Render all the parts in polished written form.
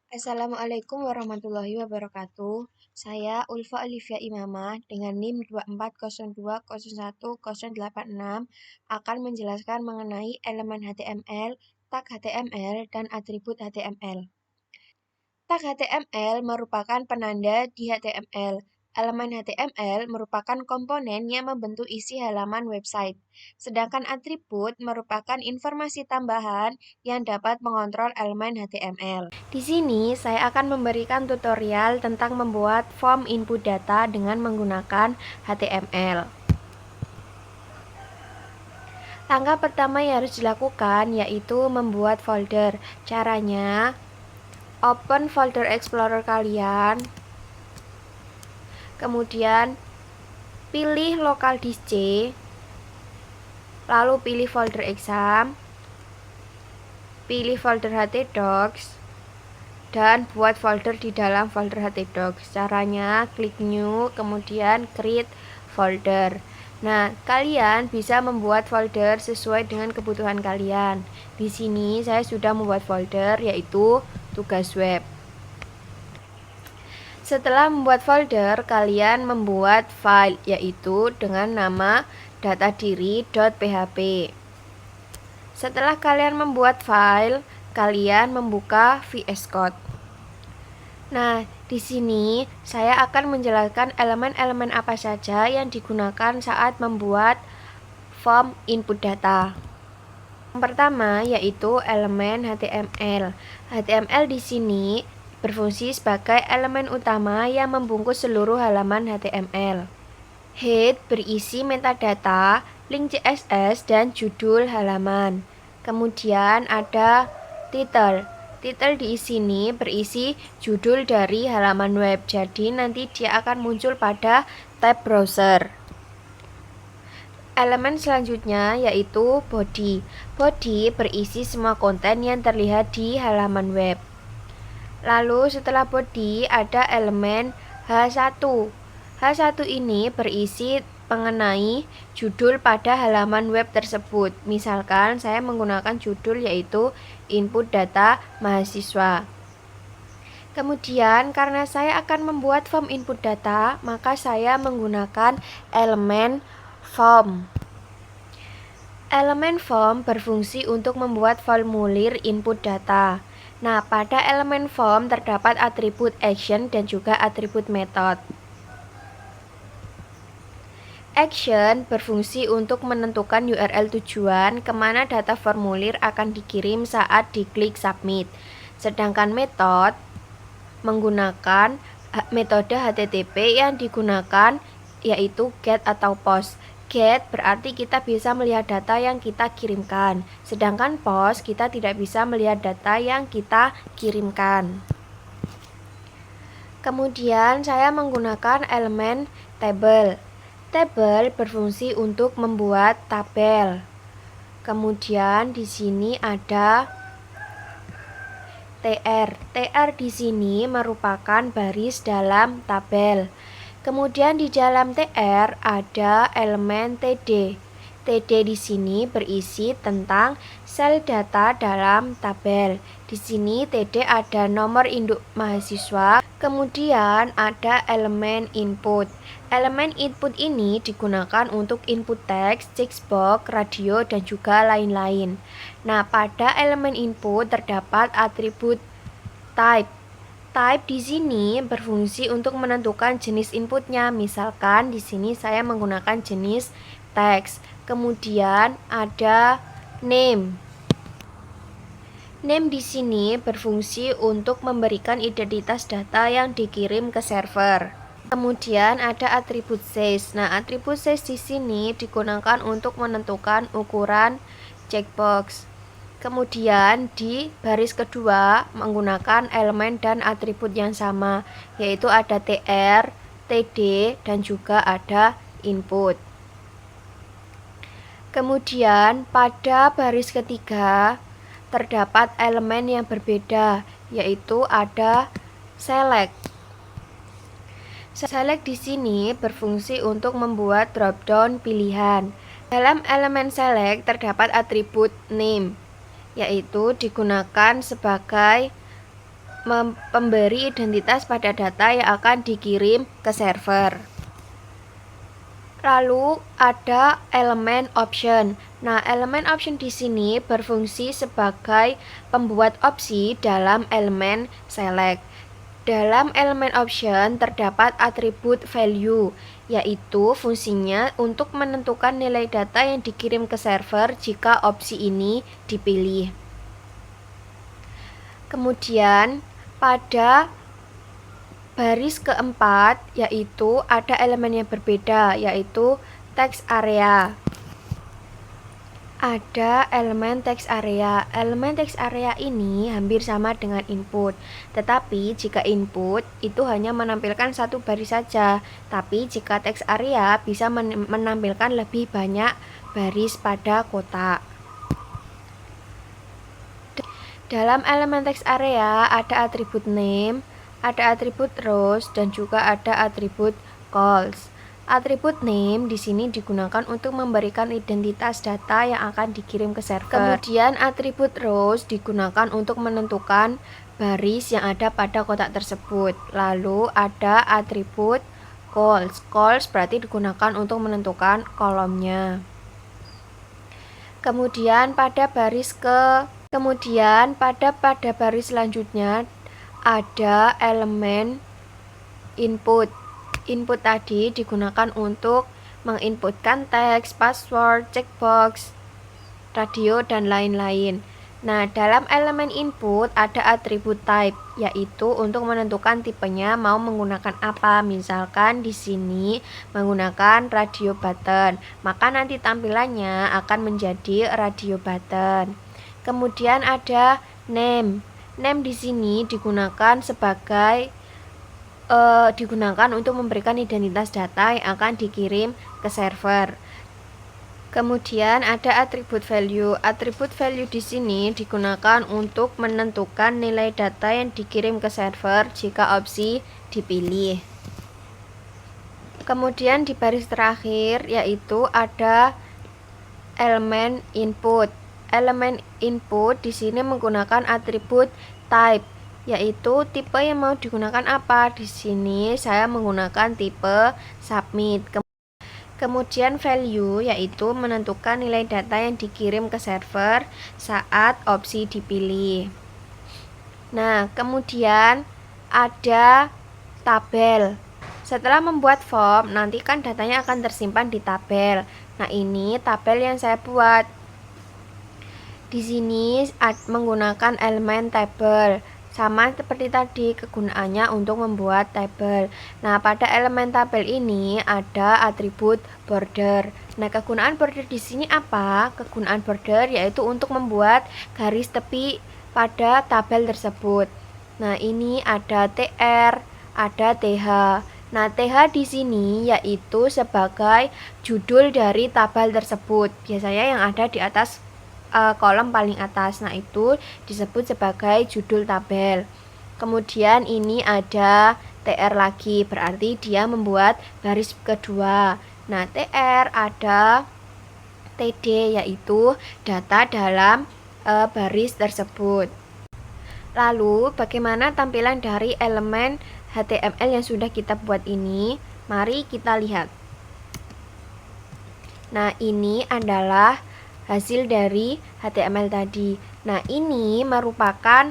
Assalamualaikum warahmatullahi wabarakatuh. Saya Ulfa Olivia Imamah dengan NIM 2402010086 akan menjelaskan mengenai elemen HTML, tag HTML, dan atribut HTML. Tag HTML merupakan penanda di HTML. Elemen HTML merupakan komponen yang membentuk isi halaman website. Sedangkan atribut merupakan informasi tambahan yang dapat mengontrol elemen HTML. Di sini saya akan memberikan tutorial tentang membuat form input data dengan menggunakan HTML. Langkah pertama yang harus dilakukan yaitu membuat folder. Caranya, open folder explorer kalian, kemudian pilih local disk C, lalu pilih folder exam, pilih folder htdocs, dan buat folder di dalam folder htdocs. Caranya klik new, kemudian create folder. Nah, kalian bisa membuat folder sesuai dengan kebutuhan kalian. Di sini saya sudah membuat folder yaitu tugas web. Setelah membuat folder, kalian membuat file yaitu dengan nama datadiri.php. Setelah kalian membuat file, kalian membuka VS Code. Nah, di sini saya akan menjelaskan elemen-elemen apa saja yang digunakan saat membuat form input data. Yang pertama yaitu elemen HTML. HTML di sini berfungsi sebagai elemen utama yang membungkus seluruh halaman HTML. Head berisi metadata, link CSS, dan judul halaman. Kemudian ada title. Title di sini berisi judul dari halaman web, jadi nanti dia akan muncul pada tab browser. Elemen selanjutnya yaitu body. Body berisi semua konten yang terlihat di halaman web. Lalu setelah body ada elemen H1. H1 ini berisi mengenai judul pada halaman web tersebut. Misalkan saya menggunakan judul yaitu input data mahasiswa. Kemudian karena saya akan membuat form input data, maka saya menggunakan elemen form. Elemen form berfungsi untuk membuat formulir input data. Nah, pada elemen form terdapat atribut action dan juga atribut method. Action berfungsi untuk menentukan URL tujuan kemana data formulir akan dikirim saat diklik submit. Sedangkan method menggunakan metode HTTP yang digunakan yaitu get atau post. Get berarti kita bisa melihat data yang kita kirimkan, sedangkan post kita tidak bisa melihat data yang kita kirimkan. Kemudian saya menggunakan elemen table. Table berfungsi untuk membuat tabel. Kemudian di sini ada TR. TR di sini merupakan baris dalam tabel. Kemudian di dalam TR ada elemen TD. TD di sini berisi tentang sel data dalam tabel. Di sini TD ada nomor induk mahasiswa, kemudian ada elemen input. Elemen input ini digunakan untuk input teks, checkbox, radio, dan juga lain-lain. Nah, pada elemen input terdapat atribut type. Type di sini berfungsi untuk menentukan jenis inputnya. Misalkan di sini saya menggunakan jenis teks. Kemudian ada name. Name di sini berfungsi untuk memberikan identitas data yang dikirim ke server. Kemudian ada atribut size. Nah, atribut size di sini digunakan untuk menentukan ukuran checkbox. Kemudian di baris kedua menggunakan elemen dan atribut yang sama, yaitu ada TR, TD, dan juga ada input. Kemudian pada baris ketiga terdapat elemen yang berbeda, yaitu ada select. Select di sini berfungsi untuk membuat drop-down pilihan. Dalam elemen select terdapat atribut name, yaitu digunakan sebagai pemberi identitas pada data yang akan dikirim ke server. Lalu ada elemen option. Nah, elemen option di sini berfungsi sebagai pembuat opsi dalam elemen select. Dalam elemen option terdapat atribut value, yaitu fungsinya untuk menentukan nilai data yang dikirim ke server jika opsi ini dipilih. Kemudian pada baris keempat yaitu ada elemen yang berbeda, yaitu text area. Ada elemen text area. Elemen text area ini hampir sama dengan input, tetapi jika input itu hanya menampilkan satu baris saja, tapi jika text area bisa menampilkan lebih banyak baris pada kotak. Dalam elemen text area ada atribut name, ada atribut rows, dan juga ada atribut calls. Atribut name di sini digunakan untuk memberikan identitas data yang akan dikirim ke server. Kemudian atribut rows digunakan untuk menentukan baris yang ada pada kotak tersebut. Lalu ada atribut calls. Calls berarti digunakan untuk menentukan kolomnya. Kemudian pada baris selanjutnya ada elemen input. Input tadi digunakan untuk menginputkan teks, password, checkbox, radio, dan lain-lain. Nah, dalam elemen input ada atribut type, yaitu untuk menentukan tipenya mau menggunakan apa. Misalkan di sini menggunakan radio button, maka nanti tampilannya akan menjadi radio button. Kemudian ada name. Name di sini digunakan untuk memberikan identitas data yang akan dikirim ke server. Kemudian ada atribut value. Atribut value di sini digunakan untuk menentukan nilai data yang dikirim ke server jika opsi dipilih. Kemudian di baris terakhir yaitu ada elemen input. Elemen input di sini menggunakan atribut type, yaitu tipe yang mau digunakan apa. Di sini saya menggunakan tipe submit. Kemudian value yaitu menentukan nilai data yang dikirim ke server saat opsi dipilih. Nah, kemudian ada tabel. Setelah membuat form, nanti kan datanya akan tersimpan di tabel. Nah, ini tabel yang saya buat. Di sini menggunakan elemen table. Sama seperti tadi, kegunaannya untuk membuat tabel. Nah, pada elemen tabel ini ada atribut border. Nah, kegunaan border di sini apa? Kegunaan border yaitu untuk membuat garis tepi pada tabel tersebut. Nah, ini ada TR, ada TH. Nah, TH di sini yaitu sebagai judul dari tabel tersebut. Biasanya yang ada di atas kolom paling atas. Nah, itu disebut sebagai judul tabel. Kemudian ini ada TR lagi, berarti dia membuat baris kedua. Nah, TR ada TD, yaitu data dalam baris tersebut. Lalu bagaimana tampilan dari elemen HTML yang sudah kita buat ini? Mari kita lihat. Nah, ini adalah hasil dari HTML tadi. Nah, ini merupakan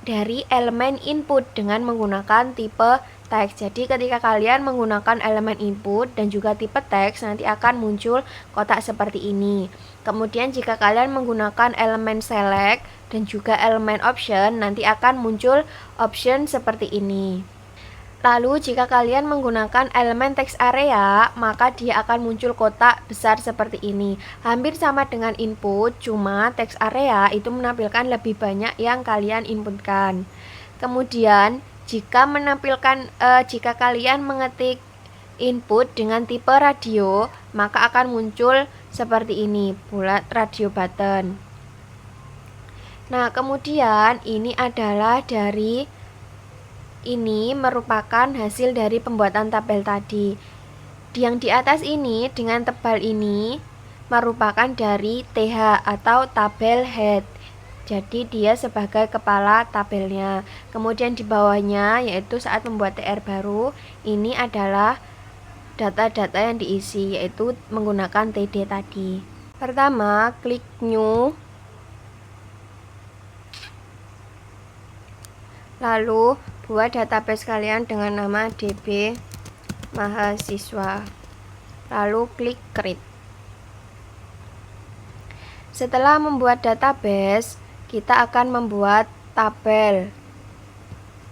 dari elemen input dengan menggunakan tipe teks. Jadi ketika kalian menggunakan elemen input dan juga tipe teks, nanti akan muncul kotak seperti ini. Kemudian jika kalian menggunakan elemen select dan juga elemen option, nanti akan muncul option seperti ini. Lalu jika kalian menggunakan elemen text area, maka dia akan muncul kotak besar seperti ini. Hampir sama dengan input, cuma text area itu menampilkan lebih banyak yang kalian inputkan. Kemudian jika kalian mengetik input dengan tipe radio, maka akan muncul seperti ini, bulat radio button. Nah, kemudian ini merupakan hasil dari pembuatan tabel tadi. Yang di atas ini dengan tebal ini merupakan dari TH atau tabel head. Jadi dia sebagai kepala tabelnya. Kemudian di bawahnya yaitu saat membuat TR baru, ini adalah data-data yang diisi, yaitu menggunakan TD tadi. Pertama, klik New. Lalu buat database kalian dengan nama DB mahasiswa. Lalu klik Create. Setelah membuat database, kita akan membuat tabel.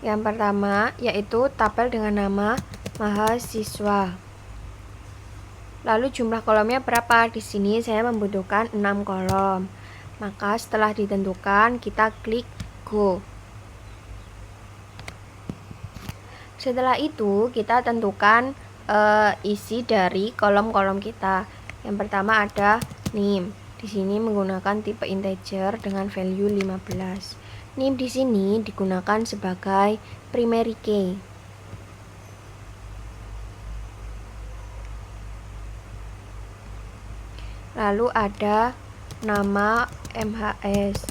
Yang pertama yaitu tabel dengan nama mahasiswa. Lalu jumlah kolomnya berapa? Di sini saya membutuhkan 6 kolom. Maka setelah ditentukan, kita klik Go. Setelah itu kita tentukan isi dari kolom-kolom kita. Yang pertama ada name. Di sini menggunakan tipe integer dengan value 15. Name di sini digunakan sebagai primary key. Lalu ada nama MHS.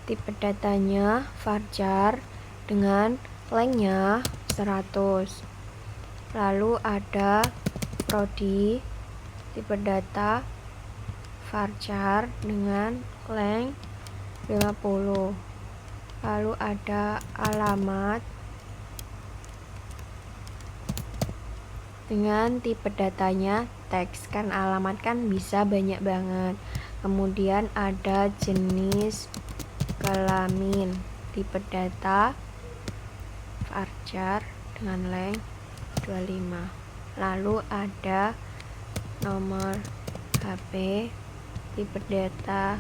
Tipe datanya varchar dengan lengthnya 100. Lalu ada prodi, tipe data varchar dengan length 50. Lalu ada alamat dengan tipe datanya teks, kan alamat kan bisa banyak banget. Kemudian ada jenis kelamin, tipe data varchar dengan length 25. Lalu ada nomor HP, tipe data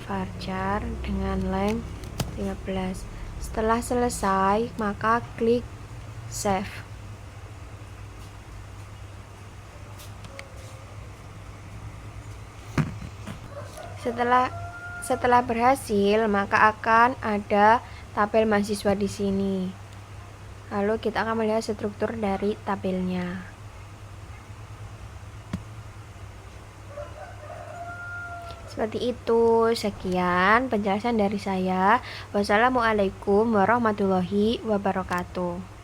varchar dengan length 15. Setelah selesai, maka klik save. Setelah berhasil, maka akan ada tabel mahasiswa di sini. Lalu kita akan melihat struktur dari tabelnya. Seperti itu. Sekian penjelasan dari saya. Wassalamualaikum warahmatullahi wabarakatuh.